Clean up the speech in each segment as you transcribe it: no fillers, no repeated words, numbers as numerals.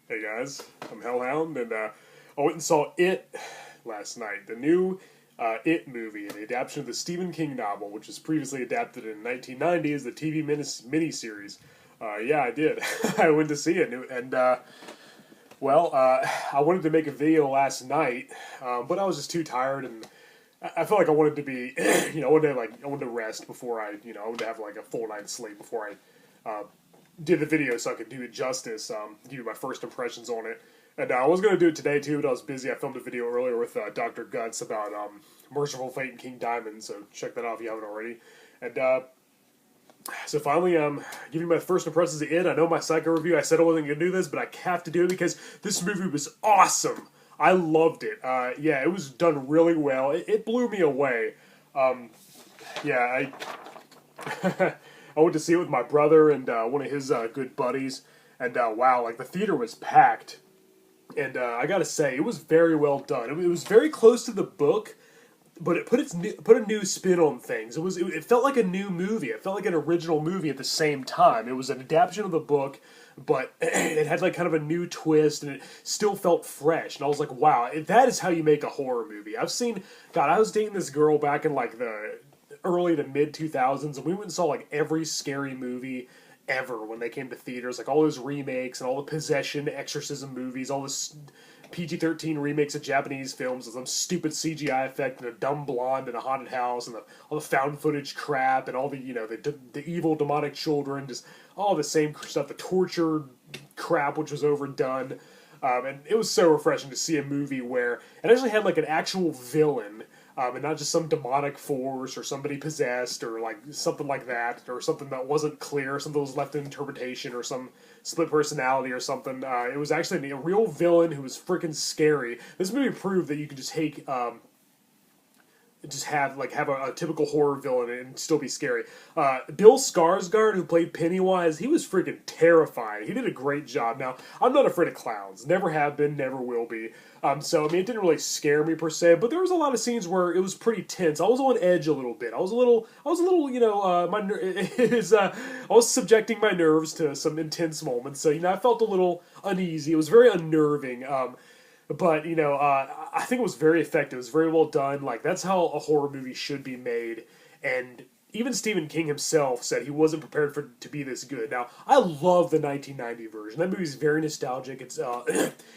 Hey guys, I'm Hellhound, and I went and saw It last night. The new It movie, the adaptation of the Stephen King novel, which was previously adapted in 1990 as the TV miniseries. Yeah, I did. I went to see it, and I wanted to make a video last night, but I was just too tired, and I felt like I wanted to be, I wanted to rest before I wanted to have like a full night's sleep before I did the video so I could do it justice, give you my first impressions on it. And I was going to do it today too, but I was busy. I filmed a video earlier with Dr. Guts about Merciful Fate and King Diamond, so check that out if you haven't already. And so finally, giving my first impressions of It. I know my Psycho review, I said I wasn't going to do this, but I have to do it because this movie was awesome. I loved it. Yeah, it was done really well. It blew me away. Yeah, I went to see it with my brother and one of his good buddies, and wow, like the theater was packed. And I gotta say, it was very well done. It was very close to the book, but it put a new spin on things. It felt like a new movie. It felt like an original movie at the same time. It was an adaptation of the book, but it had like kind of a new twist, and it still felt fresh. And I was like, wow, that is how you make a horror movie. I was dating this girl back in like the early to mid 2000s, and we went and saw like every scary movie ever when they came to theaters, like all those remakes and all the possession, exorcism movies, all this PG-13 remakes of Japanese films with some stupid CGI effect and a dumb blonde in a haunted house, and all the found footage crap and all the the evil demonic children, just all the same stuff, the torture crap which was overdone. And it was so refreshing to see a movie where it actually had like an actual villain, and not just some demonic force or somebody possessed or like something like that, or something that wasn't clear, something that was left to interpretation, or some split personality or something. It was actually a real villain who was freaking scary. This movie proved that you could just have a typical horror villain and still be scary. Bill Skarsgård, who played Pennywise, he was freaking terrifying. He did a great job. Now, I'm not afraid of clowns. Never have been, never will be. So I mean, it didn't really scare me per se, but there was a lot of scenes where it was pretty tense. I was on edge a little bit. I was a little, I was subjecting my nerves to some intense moments. So I felt a little uneasy. It was very unnerving. But I think it was very effective. It was very well done. Like that's how a horror movie should be made. And even Stephen King himself said he wasn't prepared for it to be this good. Now I love the 1990 version. That movie's very nostalgic. It's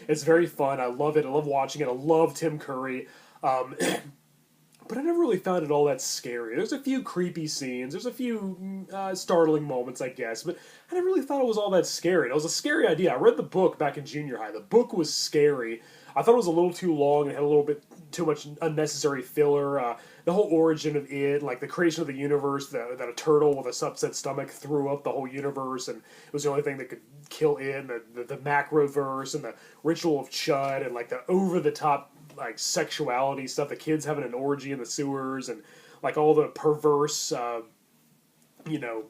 it's very fun. I love it. I love watching it. I love Tim Curry. But I never really found it all that scary. There's a few creepy scenes. There's a few startling moments, I guess. But I never really thought it was all that scary. It was a scary idea. I read the book back in junior high. The book was scary. I thought it was a little too long and had a little bit too much unnecessary filler. The whole origin of it, like the creation of the universe, that a turtle with a upset stomach threw up the whole universe, and it was the only thing that could kill it, and the macroverse, and the ritual of Chud, and like the over-the-top like sexuality stuff, the kids having an orgy in the sewers, and like all the perverse, you know,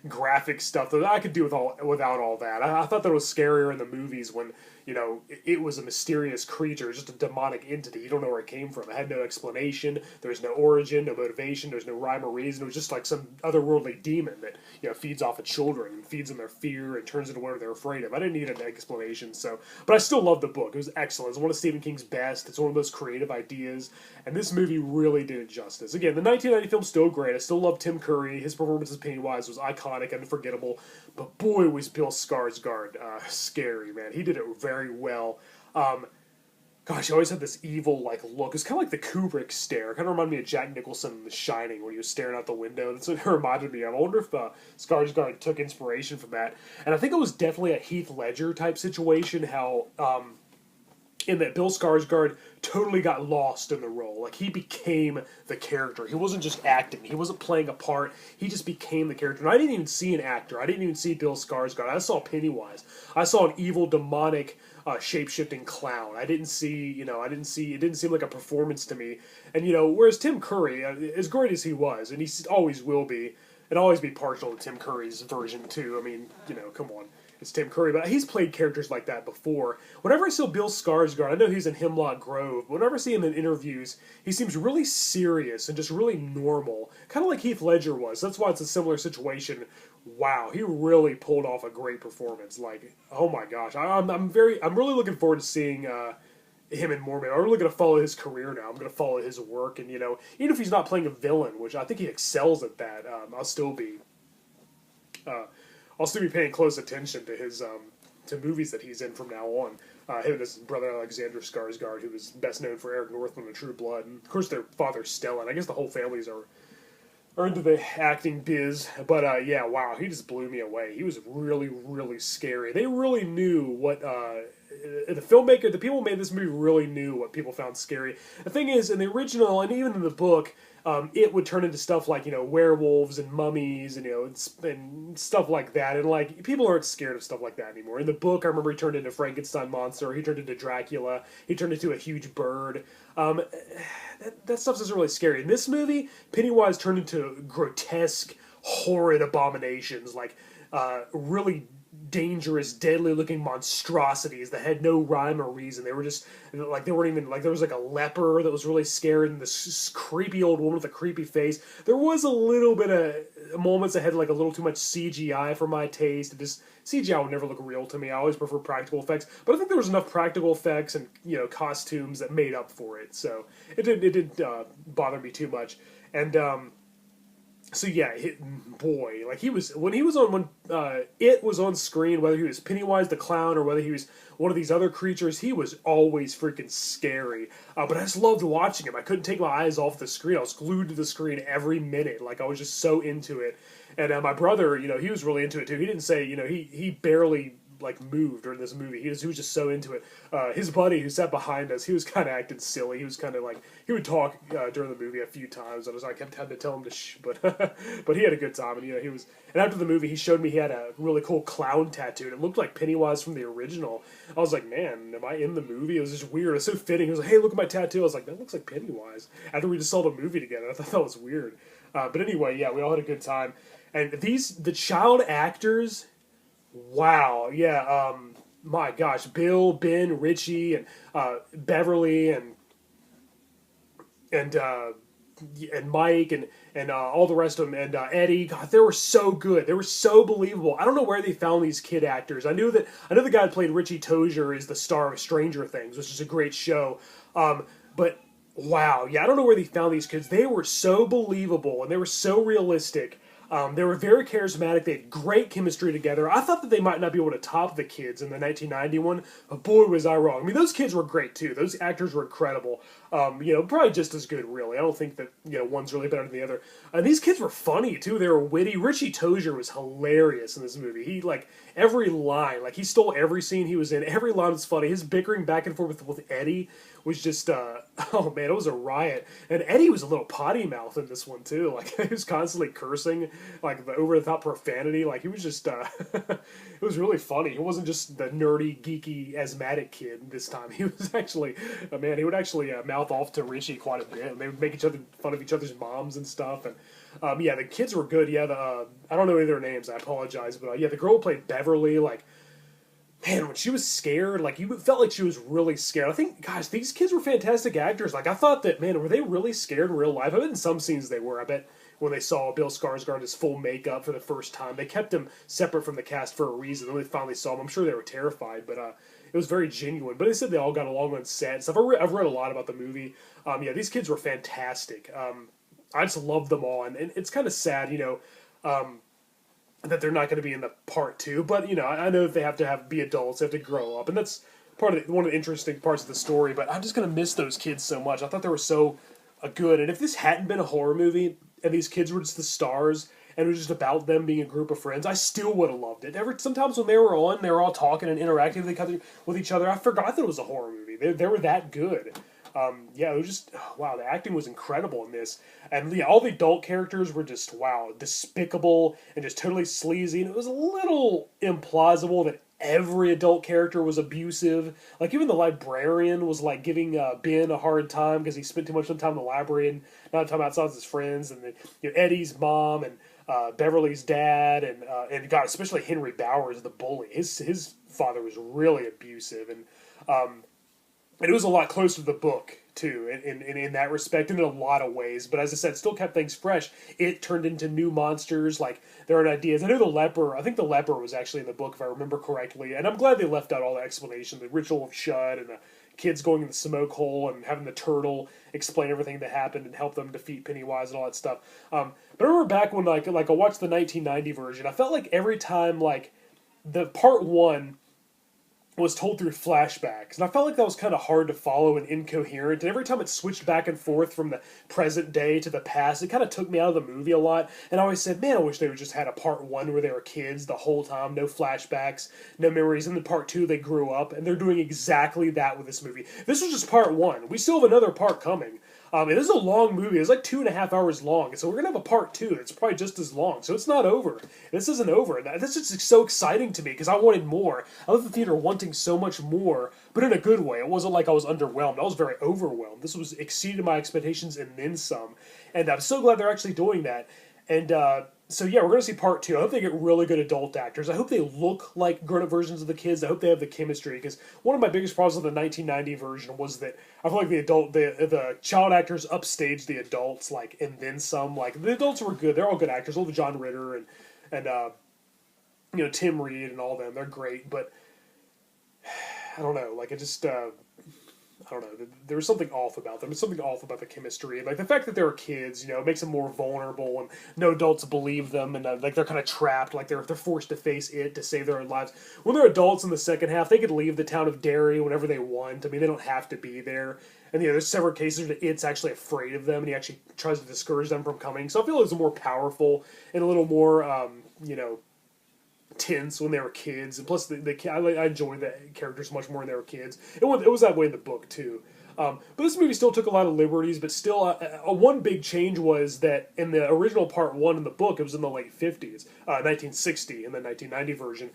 graphic stuff that I could do without all that. I thought that was scarier in the movies when it was a mysterious creature, just a demonic entity. You don't know where it came from. It had no explanation. There's no origin, no motivation. There's no rhyme or reason. It was just like some otherworldly demon that feeds off of children and feeds them their fear and turns into whatever they're afraid of. I didn't need an explanation. But I still loved the book. It was excellent. It's one of Stephen King's best. It's one of those creative ideas, and this movie really did it justice. Again, the 1990 film's still great. I still love Tim Curry. His performance as Pennywise was iconic and unforgettable. But boy, was Bill Skarsgård scary, man. He did it very well. Gosh, he always had this evil look. It's kind of like the Kubrick stare. It kind of reminded me of Jack Nicholson in The Shining when he was staring out the window. That's what it reminded me of. I wonder if Skarsgård took inspiration from that. And I think it was definitely a Heath Ledger type situation. How in that Bill Skarsgård totally got lost in the role. Like, he became the character. He wasn't just acting. He wasn't playing a part. He just became the character. And I didn't even see an actor. I didn't even see Bill Skarsgård. I saw Pennywise. I saw an evil, demonic, shape-shifting clown. It didn't seem like a performance to me. And, whereas Tim Curry, as great as he was, and he always will be, and always be partial to Tim Curry's version, too. I mean, come on. it's Tim Curry, but he's played characters like that before. Whenever I see Bill Skarsgård, I know he's in Hemlock Grove, but whenever I see him in interviews, he seems really serious and just really normal, kind of like Heath Ledger was. That's why it's a similar situation. Wow, he really pulled off a great performance. Like, oh my gosh, I'm really looking forward to seeing him in more. I'm really going to follow his career now. I'm going to follow his work, and even if he's not playing a villain, which I think he excels at that, uh, I'll still be paying close attention to his to movies that he's in from now on. Him and his brother Alexander Skarsgård, who was best known for Eric Northman and True Blood, and of course their father Stellan. I guess the whole families are into the acting biz. But yeah, wow, he just blew me away. He was really, really scary. They really knew what the people who made this movie really knew what people found scary. The thing is, in the original and even in the book, it would turn into stuff like werewolves and mummies and and stuff like that, and like people aren't scared of stuff like that anymore. In the book, I remember he turned into Frankenstein monster, he turned into Dracula, he turned into a huge bird. That stuff isn't really scary. In this movie, Pennywise turned into grotesque, horrid abominations, like really dangerous, deadly-looking monstrosities that had no rhyme or reason. They were just like they weren't even like there was like a leper that was really scary, and this creepy old woman with a creepy face. There was a little bit of moments that had like a little too much CGI for my taste. Just CGI would never look real to me. I always prefer practical effects, but I think there was enough practical effects and costumes that made up for it. So it didn't bother me too much. And so yeah, boy, like when it was on screen, whether he was Pennywise the clown or whether he was one of these other creatures, he was always freaking scary. But I just loved watching him. I couldn't take my eyes off the screen. I was glued to the screen every minute. Like I was just so into it. And my brother, he was really into it too. He didn't say, he barely like moved during this movie. He was just so into it. His buddy who sat behind us, he was kind of acting silly. He was kind of like he would talk during the movie a few times. I kept having to tell him to shh, but but he had a good time. And he was. And after the movie, he showed me he had a really cool clown tattoo. And it looked like Pennywise from the original. I was like, man, am I in the movie? It was just weird. It was so fitting. He was like, hey, look at my tattoo. I was like, that looks like Pennywise. After we just saw the movie together, I thought that was weird. But anyway, yeah, we all had a good time. And the child actors. Wow, yeah, my gosh, Bill, Ben, Richie, and Beverly, and Mike, and all the rest of them, and Eddie. God, they were so good. They were so believable. I don't know where they found these kid actors. I know the guy who played Richie Tozier is the star of Stranger Things, which is a great show. But wow, yeah, I don't know where they found these kids. They were so believable, and they were so realistic. They were very charismatic. They had great chemistry together. I thought that they might not be able to top the kids in the 1991, but boy, was I wrong. I mean, those kids were great, too. Those actors were incredible. Probably just as good, really. I don't think that, one's really better than the other. And these kids were funny, too. They were witty. Richie Tozier was hilarious in this movie. He, every line, he stole every scene he was in. Every line was funny. His bickering back and forth with Eddie was just, oh man, it was a riot. And Eddie was a little potty mouth in this one, too. He was constantly cursing, the over-the-top profanity. He was just, it was really funny. He wasn't just the nerdy, geeky, asthmatic kid this time. He was actually, man, he would actually mouth off to Richie quite a bit. And they would make fun of each other's moms and stuff. And, yeah, the kids were good. Yeah, I don't know any of their names, I apologize. But, yeah, the girl who played Beverly, man, when she was scared, you felt like she was really scared. I think, gosh, these kids were fantastic actors. I thought that, man, were they really scared in real life? I bet in some scenes they were. I bet when they saw Bill Skarsgård in his full makeup for the first time, they kept him separate from the cast for a reason. When they finally saw him, I'm sure they were terrified, but it was very genuine. But they said they all got along on set and stuff. I've read a lot about the movie. Yeah, these kids were fantastic. I just love them all, and it's kind of sad, that they're not going to be in the part 2, but I know that they have to be adults, they have to grow up, and that's one of the interesting parts of the story. But I'm just going to miss those kids so much. I thought they were so good, and if this hadn't been a horror movie and these kids were just the stars and it was just about them being a group of friends, I still would have loved it. Sometimes when they were on, they were all talking and interacting with each other. I forgot that it was a horror movie. They were that good. Yeah, it was just, wow, the acting was incredible in this. And yeah, all the adult characters were just, wow, despicable and just totally sleazy. And it was a little implausible that every adult character was abusive. Even the librarian was, giving Ben a hard time because he spent too much time in the library and not time outside with his friends. And then, Eddie's mom and Beverly's dad, and God, especially Henry Bowers, the bully. His father was really abusive, and it was a lot closer to the book too, in that respect, and in a lot of ways. But as I said, still kept things fresh. It turned into new monsters. Like there are ideas. I know the leper. I think the leper was actually in the book, if I remember correctly. And I'm glad they left out all the explanation, the ritual of Shud, and the kids going in the smoke hole, and having the turtle explain everything that happened and help them defeat Pennywise and all that stuff. But I remember back when like I watched the 1990 version, I felt like every time like the part one was told through flashbacks, and I felt like that was kind of hard to follow and incoherent. And every time it switched back and forth from the present day to the past, it kind of took me out of the movie a lot. And I always said, man, I wish they would just had a part one where they were kids the whole time, no flashbacks, no memories. And then part two, they grew up, and they're doing exactly that with this movie. This was just part one. We still have another part coming. It is a long movie. It's like 2.5 hours long. So we're going to have a part two that's probably just as long. So it's not over. This isn't over. This is just so exciting to me because I wanted more. I left the theater wanting so much more, but in a good way. It wasn't like I was underwhelmed. I was very overwhelmed. This was exceeded my expectations and then some. And I'm so glad they're actually doing that. And so yeah, we're going to see part two. I hope they get really good adult actors. I hope they look like grown-up versions of the kids. I hope they have the chemistry, because one of my biggest problems with the 1990 version was that I feel like the child actors upstaged the adults, like, and then some. Like, the adults were good. They're all good actors. All the John Ritter and Tim Reed and all them. They're great, but I don't know. Like, it just I don't know. There was something off about them. There's something off about the chemistry. Like the fact that they're kids, it makes them more vulnerable, and no adults believe them, and like they're kind of trapped. Like they're forced to face it to save their own lives. When they're adults in the second half, they could leave the town of Derry whenever they want. I mean, they don't have to be there. And there's several cases that it's actually afraid of them, and he actually tries to discourage them from coming. So I feel it was more powerful and a little more, tense when they were kids, and plus I enjoyed the characters much more when they were kids. It was that way in the book too. But this movie still took a lot of liberties, but still, one big change was that in the original part one in the book, it was in the late 50s, 1960 in the 1990 version.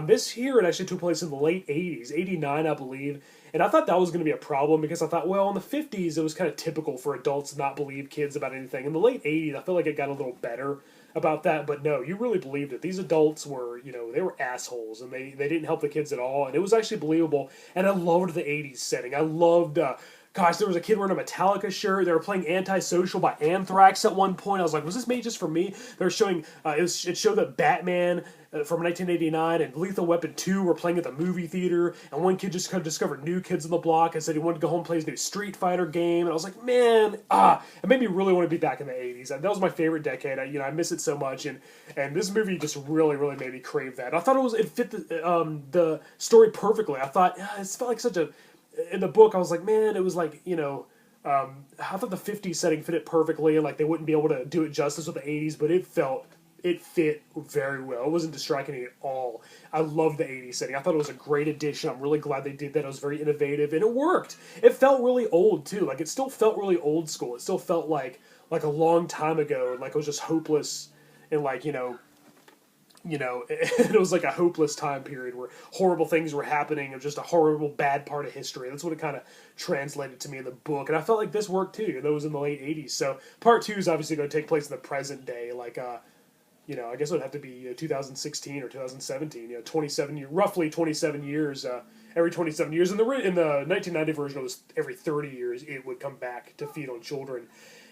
This here, it actually took place in the late 80s, 89, I believe. And I thought that was going to be a problem, because I thought, well, in the 50s, it was kind of typical for adults to not believe kids about anything. In the late 80s, I feel like it got a little better about that, but no, you really believed it. These adults were, they were assholes, and they didn't help the kids at all, and it was actually believable. And I loved the 80s setting. I loved, gosh, there was a kid wearing a Metallica shirt. They were playing Antisocial by Anthrax at one point. I was like, was this made just for me? They were showing, it showed that Batman from 1989 and Lethal Weapon 2 were playing at the movie theater, and one kid just kind of discovered New Kids on the Block and said he wanted to go home and play his new Street Fighter game. And I was like, man, it made me really want to be back in the 80s. That was my favorite decade. I miss it so much, and this movie just really, really made me crave that. I thought it fit the story perfectly. I thought, it felt like such a... In the book, I was like, man, it was like, I thought the 50s setting fit it perfectly, and like they wouldn't be able to do it justice with the 80s, but it fit very well. It wasn't distracting at all. I loved the 80s setting. I thought it was a great addition. I'm really glad they did that. It was very innovative, and it worked. It felt really old, too. Like, it still felt really old school. It still felt like a long time ago, like it was just hopeless, and like, it was like a hopeless time period where horrible things were happening. It was just a horrible, bad part of history. That's what it kind of translated to me in the book. And I felt like this worked, too. That was in the late 80s. So part two is obviously going to take place in the present day, like, I guess it would have to be 2016 or 2017. roughly 27 years. Every 27 years. In the 1990 version, it was every 30 years it would come back to feed on children.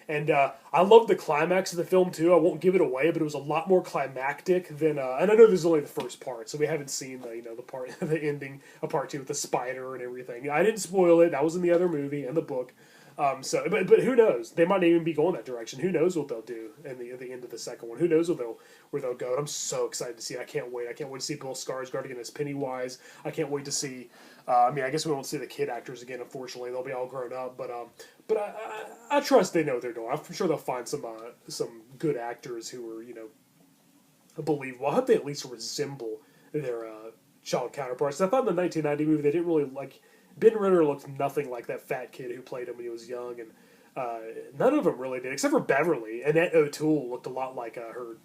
And I loved the climax of the film too. I won't give it away, but it was a lot more climactic than. And I know this is only the first part, so we haven't seen the ending of part two with the spider and everything. I didn't spoil it. That was in the other movie and the book. But who knows? They might even be going that direction. Who knows what they'll do at the end of the second one? Who knows where they'll go? And I'm so excited to see it. I can't wait. I can't wait to see Bill Skarsgård again as Pennywise. I can't wait to see. I guess we won't see the kid actors again. Unfortunately, they'll be all grown up. But I trust they know what they're doing. I'm sure they'll find some good actors who are believable. I hope they at least resemble their child counterparts. I thought in the 1990 movie they didn't really like. Ben Ritter looked nothing like that fat kid who played him when he was young, and none of them really did, except for Beverly. Annette O'Toole looked a lot like her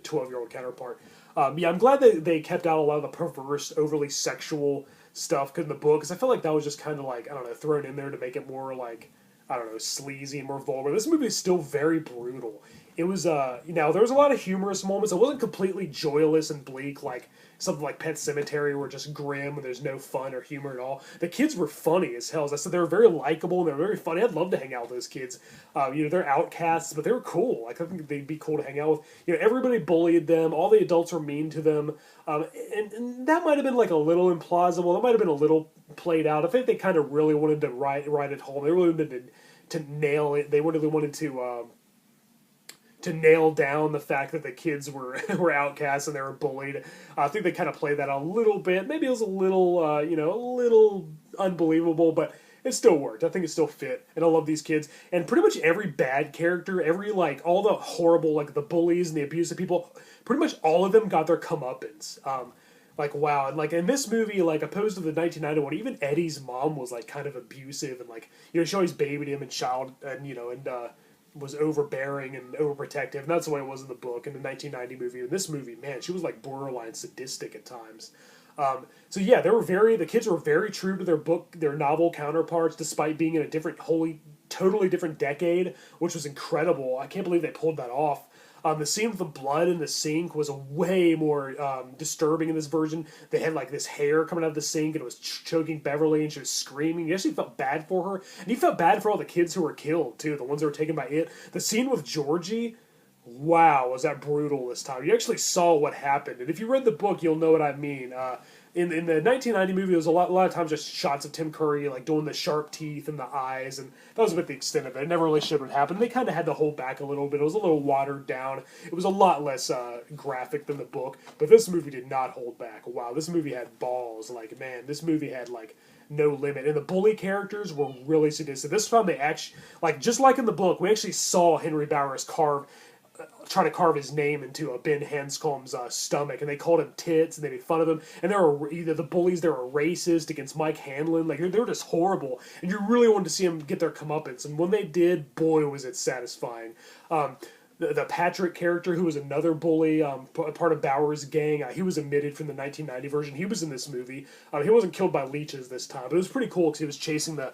12-year-old counterpart. I'm glad that they kept out a lot of the perverse, overly sexual stuff in the book, because I felt like that was just kind of like, I don't know, thrown in there to make it more like, I don't know, sleazy and more vulgar. This movie is still very brutal. it was there was a lot of humorous moments. It wasn't completely joyless and bleak like something like Pet Cemetery, where just grim and there's no fun or humor at all. The kids were funny as hell. As I said, they were very likable and they were very funny. I'd love to hang out with those kids. They're outcasts, but they were cool. Like, I think they'd be cool to hang out with. Everybody bullied them. All the adults were mean to them, and that might have been like a little implausible. That might have been a little played out. I think they kind of really wanted to write it home. They really wanted to nail it. They really wanted to nail down the fact that the kids were were outcasts and they were bullied. I think they kind of played that a little bit. Maybe it was a little, a little unbelievable, but it still worked. I think it still fit, and I love these kids. And pretty much every bad character, all the horrible, like the bullies and the abusive people, pretty much all of them got their comeuppance. Like, wow. And like in this movie, like opposed to the 1991, even Eddie's mom was like kind of abusive and like, she always babied him and was overbearing and overprotective. And that's the way it was in the book, in the 1990 movie. In this movie, man, she was like borderline sadistic at times. So yeah, the kids were very true to their novel counterparts, despite being in a totally different decade, which was incredible. I can't believe they pulled that off. The scene with the blood in the sink was way more disturbing in this version. They had like this hair coming out of the sink and it was choking Beverly and she was screaming. You actually felt bad for her. And you felt bad for all the kids who were killed too, the ones that were taken by it. The scene with Georgie, wow, was that brutal this time. You actually saw what happened. And if you read the book, you'll know what I mean. In the 1990 movie, there was a lot of times just shots of Tim Curry like doing the sharp teeth and the eyes, and that was about the extent of it. It never really showed what happened. They kind of had to hold back a little bit. It was a little watered down. It was a lot less graphic than the book, but this movie did not hold back. Wow, this movie had balls. Like, man, this movie had like no limit. And the bully characters were really sadistic. This time they actually, like, just like in the book, we actually saw Henry Bowers try to carve his name into Ben Hanscom's stomach, and they called him tits, and they made fun of him, and the bullies, they were racist against Mike Hanlon, like, they were just horrible, and you really wanted to see them get their comeuppance, and when they did, boy, was it satisfying. The Patrick character, who was another bully, part of Bauer's gang, he was omitted from the 1990 version. He was in this movie. He wasn't killed by leeches this time, but it was pretty cool because he was chasing the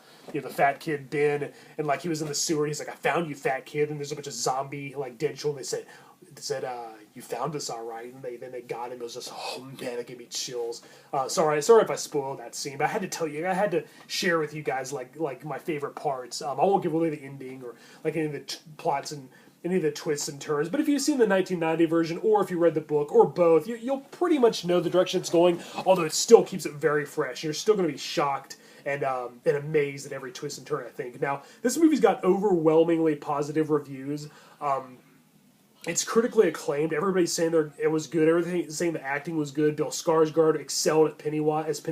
fat kid Ben, and like he was in the sewer. And he's like, "I found you, fat kid," and there's a bunch of zombie like dead children. They said, "You found us, all right." And then they got him. It was just, oh man, that gave me chills. Sorry if I spoiled that scene, but I had to tell you, I had to share with you guys like my favorite parts. I won't give away the ending or like any of the plots and any of the twists and turns, but if you've seen the 1990 version, or if you read the book, or both, you'll pretty much know the direction it's going, although it still keeps it very fresh. You're still going to be shocked and amazed at every twist and turn, I think. Now, this movie's got overwhelmingly positive reviews. It's critically acclaimed. Everybody's saying it was good. Everything saying the acting was good. Bill Skarsgård excelled at Pennywise.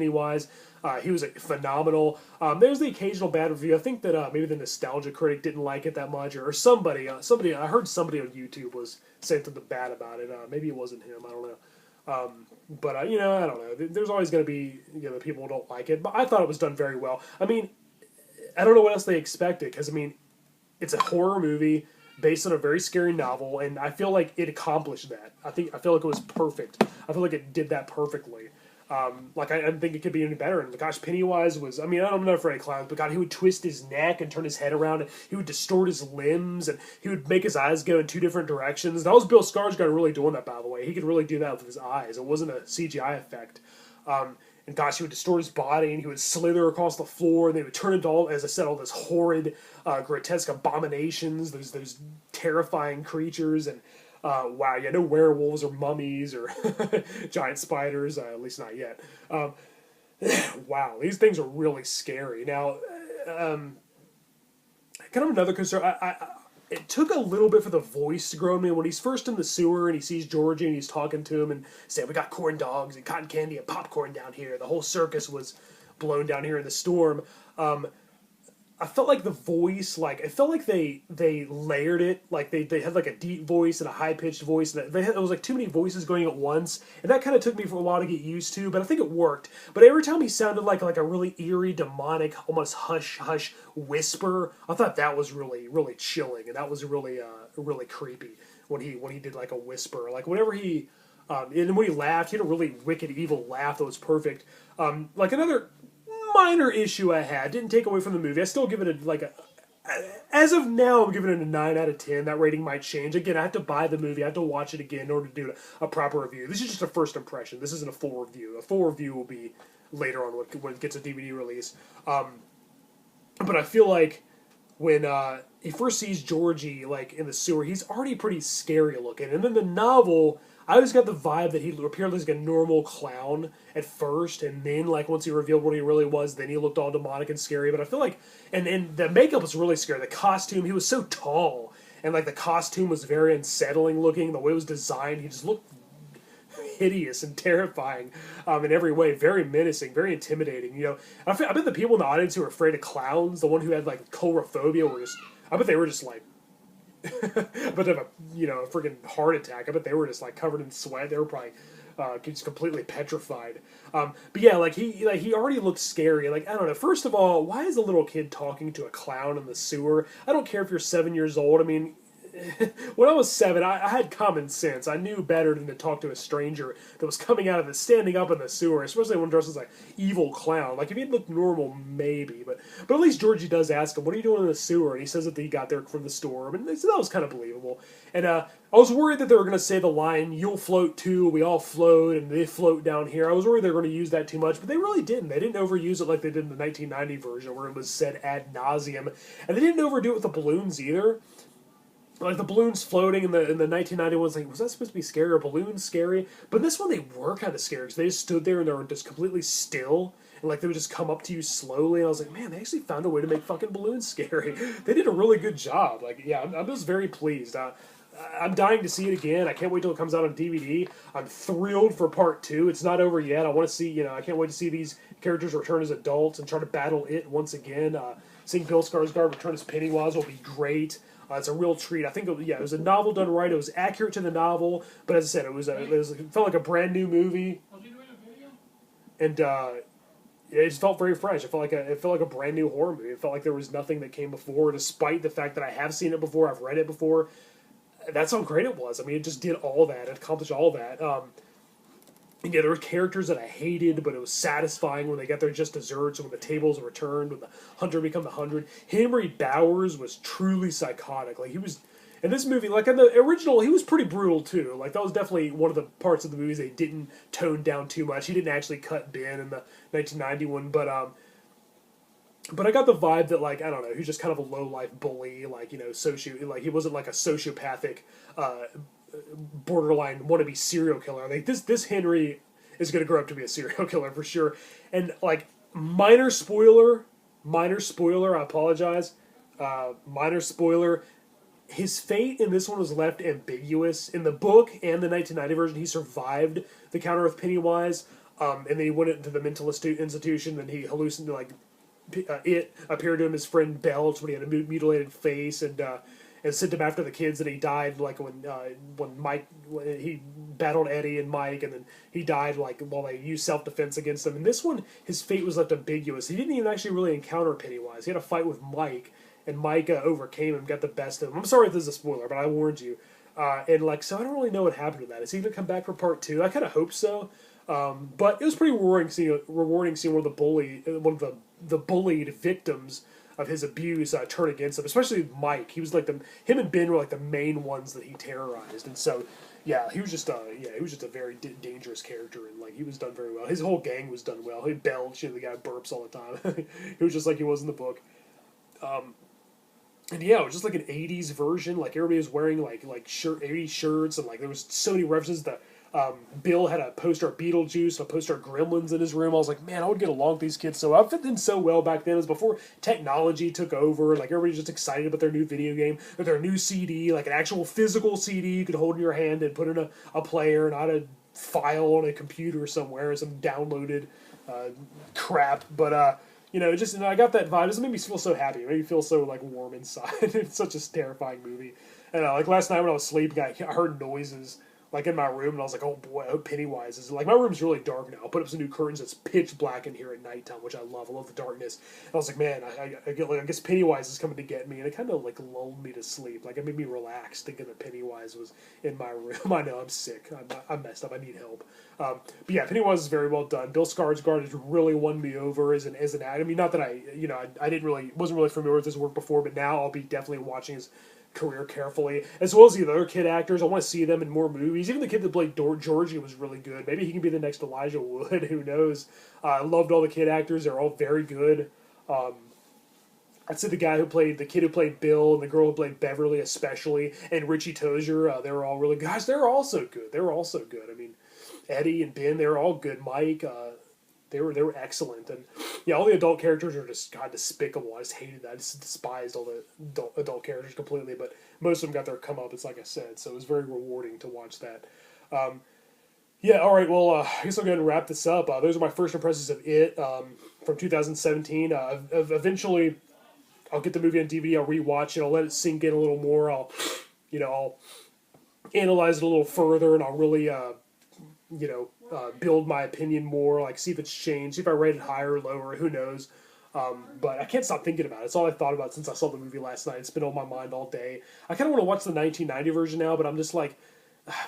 He was phenomenal. There's the occasional bad review. I think that maybe the Nostalgia Critic didn't like it that much, or somebody. I heard somebody on YouTube was saying something bad about it. Maybe it wasn't him. I don't know. But I don't know. There's always going to be people who don't like it. But I thought it was done very well. I mean, I don't know what else they expected, because I mean, it's a horror movie based on a very scary novel, and I feel like it accomplished that. I feel like it was perfect. I feel like it did that perfectly. I didn't think it could be any better. And gosh, Pennywise was, I mean, I'm not afraid of clowns, but God, he would twist his neck and turn his head around, and he would distort his limbs, and he would make his eyes go in two different directions. That was Bill Skarsgård really doing that, by the way. He could really do that with his eyes. It wasn't a CGI effect. And gosh, he would distort his body, and he would slither across the floor, and they would turn into all, as I said, all this horrid, grotesque abominations, those terrifying creatures, and wow, no werewolves or mummies or giant spiders, at least not yet. Wow, these things are really scary. Now, kind of another concern, it took a little bit for the voice to grow on me. When he's first in the sewer and he sees Georgie and he's talking to him and saying, "We got corn dogs and cotton candy and popcorn down here. The whole circus was blown down here in the storm." I felt like the voice, it felt like they layered it, like they had like a deep voice and a high pitched voice, and it was like too many voices going at once, and that kind of took me for a while to get used to, but I think it worked. But every time he sounded like a really eerie, demonic, almost hush hush whisper, I thought that was really really chilling, and that was really really creepy when he did like a whisper, like whenever he and when he laughed, he had a really wicked evil laugh that was perfect. Like another minor issue I had, didn't take away from the movie. I still give it as of now, I'm giving it a 9 out of 10. That rating might change. Again, I have to buy the movie. I have to watch it again in order to do a proper review. This is just a first impression. This isn't a full review. A full review will be later on when it gets a DVD release. But I feel like when he first sees Georgie like in the sewer, he's already pretty scary looking. And then the novel, I always got the vibe that he appeared like a normal clown at first, and then like once he revealed what he really was, then he looked all demonic and scary. But I feel like, and the makeup was really scary. The costume, he was so tall, and like the costume was very unsettling looking. The way it was designed, he just looked hideous and terrifying in every way. Very menacing, very intimidating. You know, I bet the people in the audience who were afraid of clowns, the one who had like coulrophobia, were just. I bet they were just like. But of a freaking heart attack. I bet they were just like covered in sweat. They were probably just completely petrified. But yeah, like he already looks scary. Like I don't know. First of all, why is a little kid talking to a clown in the sewer? I don't care if you're 7 years old. I mean, when I was 7, I had common sense. I knew better than to talk to a stranger that was coming out of standing up in the sewer, especially when dressed as like evil clown. Like if he'd looked normal, maybe, but at least Georgie does ask him, "What are you doing in the sewer?" And he says that he got there from the storm, and so that was kind of believable. And I was worried that they were going to say the line, "You'll float too, we all float, and they float down here." I was worried they were going to use that too much, but they really didn't. They didn't overuse it like they did in the 1990 version, where it was said ad nauseum, and they didn't overdo it with the balloons either. Like the balloons floating in the 1990 ones, like was that supposed to be scary? Or balloons scary? But in this one they were kind of scary because they just stood there and they were just completely still, and like they would just come up to you slowly. And I was like, man, they actually found a way to make fucking balloons scary. They did a really good job. Like, yeah, I'm just very pleased. I'm dying to see it again. I can't wait till it comes out on DVD. I'm thrilled for part 2. It's not over yet. I want to see. I can't wait to see these characters return as adults and try to battle it once again. Seeing Bill Skarsgård return as Pennywise will be great. It's a real treat. I think, it was a novel done right. It was accurate to the novel, but as I said, it felt like a brand new movie. Was he doing a video? And it just felt very fresh. It felt like a brand new horror movie. It felt like there was nothing that came before, despite the fact that I have seen it before, I've read it before. That's how great it was. I mean, it just did all that. It accomplished all that. And yeah, there were characters that I hated, but it was satisfying when they got their just desserts, and when the tables were returned, when the hunter became the 100. Henry Bowers was truly psychotic. Like, he was, in this movie, like in the original, he was pretty brutal too. Like, that was definitely one of the parts of the movies they didn't tone down too much. He didn't actually cut Ben in the 1990 one, but I got the vibe that, like, I don't know, he was just kind of a low-life bully, like, he wasn't like a sociopathic, borderline wannabe serial killer. Like this Henry is going to grow up to be a serial killer for sure. And like minor spoiler, I apologize. Minor spoiler. His fate in this one was left ambiguous. In the book and the 1990 version, he survived the encounter with Pennywise, and then he went into the mental institution. And he hallucinated, like it appeared to him as friend Belch when he had a mutilated face, and sent him after the kids, and he died like when he battled Eddie and Mike, and then he died like while they used self-defense against him. In this one, his fate was left ambiguous. He didn't even actually really encounter Pennywise. He had a fight with Mike, and Mike overcame him, got the best of him. I'm sorry if this is a spoiler, but I warned you. And like, so I don't really know what happened to that. Is he going to come back for part 2? I kind of hope so. But it was pretty rewarding seeing one of the bullied victims of his abuse turn against him, especially Mike. He was like him and Ben were like the main ones that he terrorized, and so yeah, he was just a very dangerous character, and like he was done very well. His whole gang was done well. He belched, the guy burps all the time. He was just like he was in the book. And yeah, it was just like an 80s version. Like everybody was wearing like 80s shirts, and like there was so many references that. Bill had a poster of Beetlejuice, a poster of Gremlins in his room. I was like, man, I would get along with these kids so well. I fit in so well back then. It was before technology took over. Like, everybody's just excited about their new video game, or their new CD, like an actual physical CD you could hold in your hand and put in a player, not a file on a computer somewhere, some downloaded crap. But, I got that vibe. It just made me feel so happy. It made me feel so, like, warm inside. It's such a terrifying movie. And, like, last night when I was sleeping, I heard noises. like in my room, and I was like, oh boy, I hope Pennywise is like, my room's really dark now. I put up some new curtains. It's pitch black in here at nighttime, which I love. I love the darkness. And I was like, man, I get like, I guess Pennywise is coming to get me, and it kind of like lulled me to sleep. Like it made me relax thinking that Pennywise was in my room. I know I'm sick. I'm messed up. I need help. But yeah, Pennywise is very well done. Bill Skarsgård has really won me over as an actor. I mean, not that I wasn't really familiar with his work before, but now I'll be definitely watching his career carefully, as well as the other kid actors. I want to see them in more movies. Even the kid that played Georgie was really good. Maybe he can be the next Elijah Wood. Who knows? I loved all the kid actors. They're all very good. I'd say the kid who played Bill, and the girl who played Beverly, especially, and Richie Tozier. They were all really good. Guys, they were also good. I mean, Eddie and Ben, they were all good. Mike, they were excellent, and yeah, all the adult characters are just despicable. I just hated that. I just despised all the adult characters completely. But most of them got their comeuppance, like I said, so it was very rewarding to watch that. Yeah, all right. Well, I guess I'll go ahead and wrap this up. Those are my first impressions of It from 2017. Eventually, I'll get the movie on DVD. I'll rewatch it. I'll let it sink in a little more. I'll analyze it a little further, and I'll really build my opinion more, like see if it's changed, see if I rate it higher or lower, who knows. But I can't stop thinking about it. It's all I thought about since I saw the movie last night. It's been on my mind all day. I kind of want to watch the 1990 version now, but I'm just like,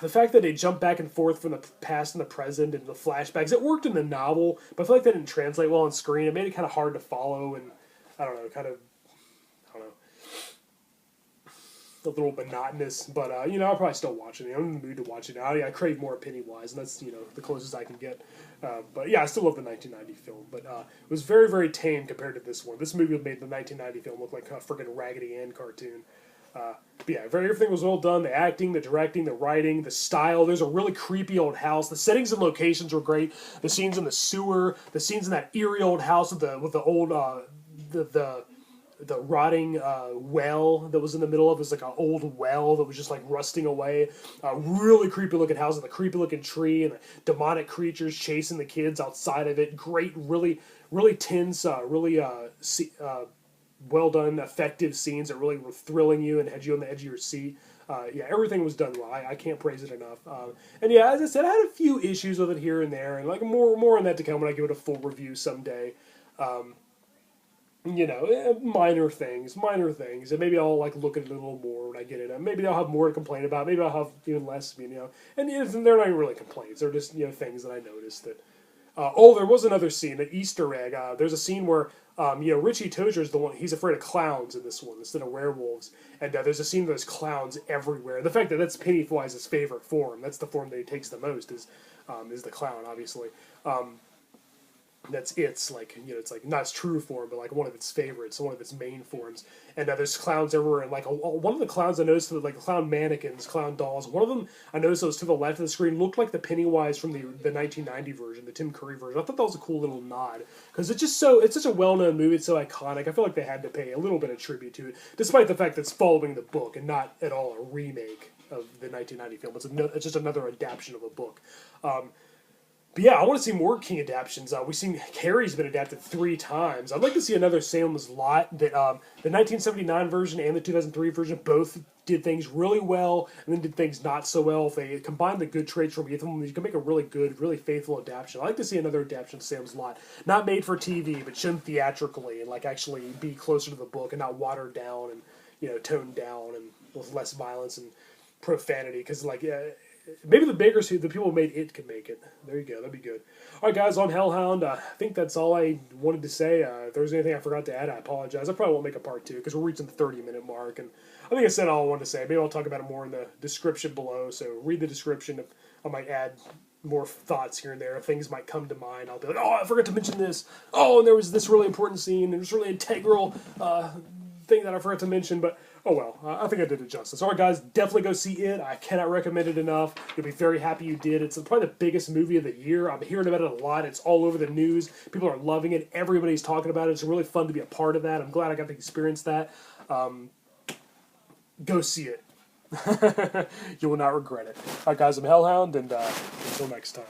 the fact that they jump back and forth from the past and the present and the flashbacks, it worked in the novel, but I feel like that didn't translate well on screen. It made it kind of hard to follow, and I don't know, a little monotonous, but I'll probably still watch it. I'm in the mood to watch it now. I crave more Pennywise, and that's the closest I can get. But yeah, I still love the 1990 film, but it was very, very tame compared to this one. This movie made the 1990 film look like a freaking Raggedy Ann cartoon. But yeah, everything was well done. The acting, the directing, the writing, the style. There's a really creepy old house. The settings and locations were great. The scenes in the sewer, the scenes in that eerie old house with the old the rotting well that was in the middle of it. Was like an old well that was just like rusting away. Really creepy looking house with a creepy looking tree and the demonic creatures chasing the kids outside of it. Great, really, really tense, well done, effective scenes that really were thrilling you and had you on the edge of your seat. Yeah, everything was done well. I can't praise it enough. And yeah, as I said, I had a few issues with it here and there, and like more on that to come when I give it a full review someday. Minor things, and maybe I'll like look at it a little more when I get it. Maybe I'll have more to complain about. Maybe I'll have even less, and they're not even really complaints. They're just things that I noticed that. There was another scene, an Easter egg. There's a scene where Richie Tozier is the one. He's afraid of clowns in this one instead of werewolves, and there's a scene where there's clowns everywhere. The fact that that's Pennywise's favorite form. That's the form that he takes the most. Is the clown, obviously. It's like not its true form, but like one of its favorites, one of its main forms. And there's clowns everywhere. And like one of the clowns I noticed, like clown mannequins, clown dolls. One of them I noticed that was to the left of the screen looked like the Pennywise from the 1990 version, the Tim Curry version. I thought that was a cool little nod because it's such a well-known movie. It's so iconic. I feel like they had to pay a little bit of tribute to it, despite the fact that it's following the book and not at all a remake of the 1990 film. It's just another adaptation of a book. But yeah, I want to see more King adaptations. We've seen Carrie's been adapted 3 times. I'd like to see another Salem's Lot. That the 1979 version and the 2003 version both did things really well, and then did things not so well. If they combine the good traits from each of them, you can make a really good, really faithful adaptation. I'd like to see another adaptation of Salem's Lot. Not made for TV, but shown theatrically, and like actually be closer to the book and not watered down and toned down and with less violence and profanity. Because maybe the people who made It could make it. There you go. That'd be good. All right, guys, on Hellhound, I think that's all I wanted to say. If there was anything I forgot to add, I apologize. I probably won't make a part 2 because we're reaching the 30-minute mark, and I think I said all I wanted to say. Maybe I'll talk about it more in the description below, so read the description. I might add more thoughts here and there. Things might come to mind. I'll be like, oh, I forgot to mention this. Oh, and there was this really important scene, and this really integral thing that I forgot to mention, but oh well, I think I did it justice. All right, guys, definitely go see it. I cannot recommend it enough. You'll be very happy you did. It's probably the biggest movie of the year. I'm hearing about it a lot. It's all over the news. People are loving it. Everybody's talking about it. It's really fun to be a part of that. I'm glad I got to experience that. Go see it. You will not regret it. All right, guys, I'm Hellhound, and until next time.